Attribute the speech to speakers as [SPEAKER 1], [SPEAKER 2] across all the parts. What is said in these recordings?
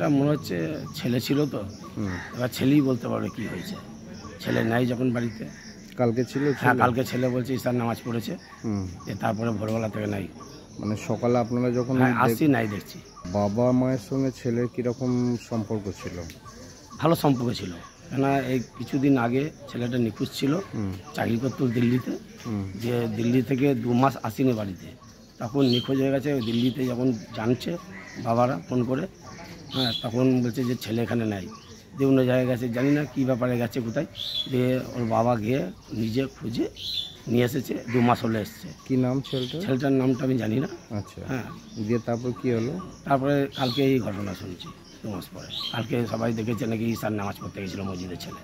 [SPEAKER 1] এটা মনে হচ্ছে ছেলে ছিল তো, এবার ছেলেই বলতে পারবে কি হয়েছে। ছেলে নাই যখন বাড়িতে।
[SPEAKER 2] কালকে ছিল?
[SPEAKER 1] হ্যাঁ, কালকে ছেলে বলছে ঈশার নামাজ পড়েছে, তারপরে ভোরবেলা থেকে নাই।
[SPEAKER 2] মানে সকালে আপনারা যখন
[SPEAKER 1] আসছি নাই দেখছি।
[SPEAKER 2] বাবা মায়ের সঙ্গে ছেলের কীরকম সম্পর্ক ছিল?
[SPEAKER 1] ভালো সম্পর্ক ছিল, কেন এই কিছুদিন আগে ছেলেটা নিখোঁজ ছিল, চাকরি করতো দিল্লিতে, যে দিল্লি থেকে 2 মাস আসেনি বাড়িতে, তখন নিখোঁজ হয়ে গেছে। দিল্লিতে যখন জানছে বাবারা ফোন করে, হ্যাঁ, তখন বলছে যে ছেলে এখানে নাই, যে অন্য জায়গায় গেছে, জানি না কী ব্যাপারে গেছে কোথায়, দিয়ে ওর বাবা গিয়ে নিজে খুঁজে নিয়ে এসেছে। 2 মাস হলে এসছে।
[SPEAKER 2] কী নাম ছেলেটার
[SPEAKER 1] নামটা আমি জানি না।
[SPEAKER 2] আচ্ছা,
[SPEAKER 1] হ্যাঁ,
[SPEAKER 2] দিয়ে তারপর কি হলো?
[SPEAKER 1] তারপরে কালকে এই ঘটনা শুনছি। 2 মাস পরে কালকে সবাই দেখেছে নাকি ঈশার নামাজ পড়তে গেছিলো মসজিদের ছেলে।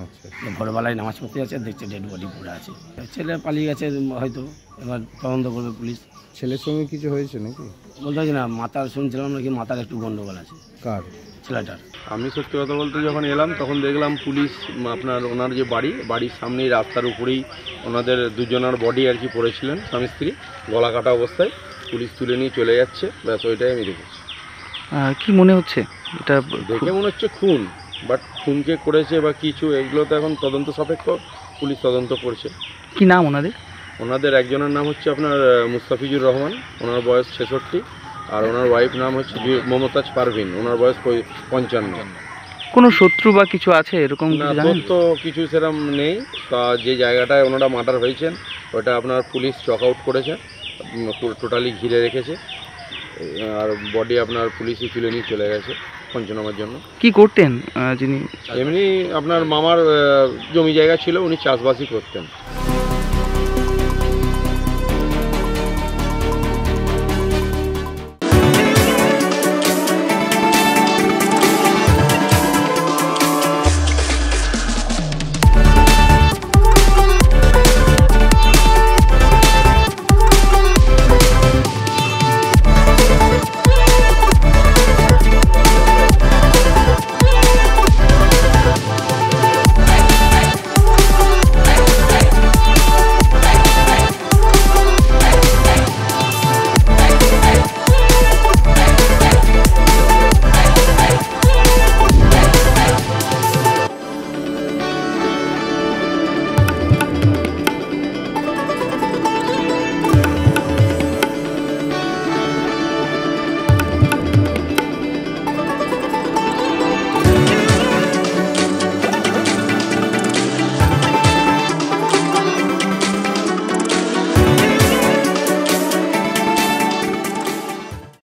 [SPEAKER 2] আচ্ছা,
[SPEAKER 1] ভোরবেলায় নামাজ পড়তে যাচ্ছে, দেখছে ডেড বডি পড়ে আছে। ছেলে পালিয়ে গেছে হয়তো, এবার তদন্ত করবে পুলিশ।
[SPEAKER 2] ছেলের সঙ্গে কিছু হয়েছে নাকি?
[SPEAKER 1] বলতে পারছি না, মাথার শুনছিলাম নাকি মাথার একটু গন্ডগোল আছে।
[SPEAKER 2] কার?
[SPEAKER 1] ছেলেটার।
[SPEAKER 3] আমি সত্যি কথা বলতে যখন এলাম তখন দেখলাম পুলিশ আপনার ওনার যে বাড়ির সামনেই রাস্তার উপরেই ওনাদের দুজনের বডি আর কি পড়েছিলেন, স্বামী স্ত্রী, গলা কাটা অবস্থায়। পুলিশ তুলে নিয়ে চলে যাচ্ছে, ব্যাস ওইটাই আমি দেখেছি।
[SPEAKER 4] কি মনে হচ্ছে এটা
[SPEAKER 3] দেখে মনে হচ্ছে খুন, বাট খুনকে করেছে বা কিছু, এগুলো তো এখন তদন্ত সাপেক্ষ, পুলিশ তদন্ত করছে।
[SPEAKER 4] কি নাম
[SPEAKER 3] ওনাদের একজনের নাম হচ্ছে আপনার মুস্তাফিজুর রহমান, ওনার বয়স 66, আর ওনার ওয়াইফ নাম হচ্ছে মমতাজ পারভিন, ওনার বয়স 55।
[SPEAKER 4] কোনো শত্রু বা কিছু আছে এরকম?
[SPEAKER 3] না, তথ্য কিছু সেরকম নেই। তা যে জায়গাটায় ওনারা মার্ডার হয়েছেন ওটা আপনার পুলিশ চক আউট করেছে, টোটালি ঘিরে রেখেছে, আর বডি আপনার পুলিশই তুলে নিয়ে চলে গেছে পঞ্চনামার জন্য।
[SPEAKER 4] কি করতেন যিনি?
[SPEAKER 3] এমনি আপনার মামার জমি জায়গা ছিল, উনি চাষবাসই করতেন।